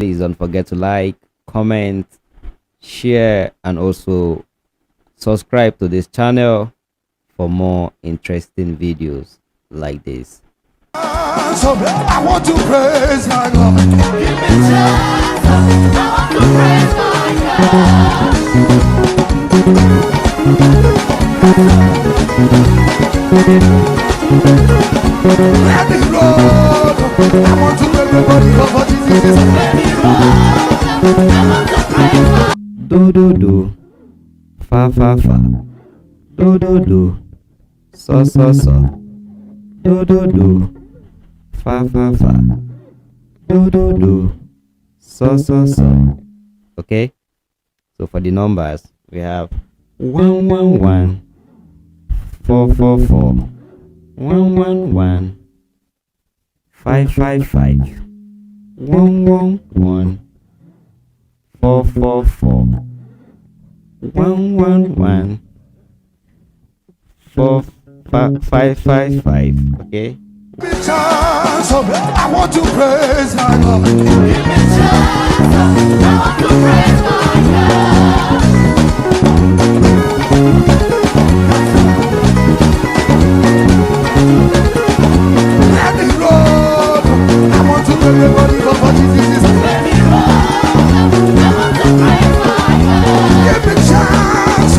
Please don't forget to like, comment, share, and also subscribe to this channel for more interesting videos like this. So I want to praise my God. Give me chance. I want to praise my God. Let me roll. I want to make the body go for Jesus. Let me roll. I want to praise my God. Do do do, fa fa fa. Do do do, so so so. Do do do, fa fa fa. Do do do, so so so. Okay, so for the numbers we have 111 444 111 555 111 444 111 555. Okay. I want to praise my God. Give me chance. I want to praise my God. Let me roll. I want to make the body go for Jesus. Let me roll. I want to praise my God. Give me chance.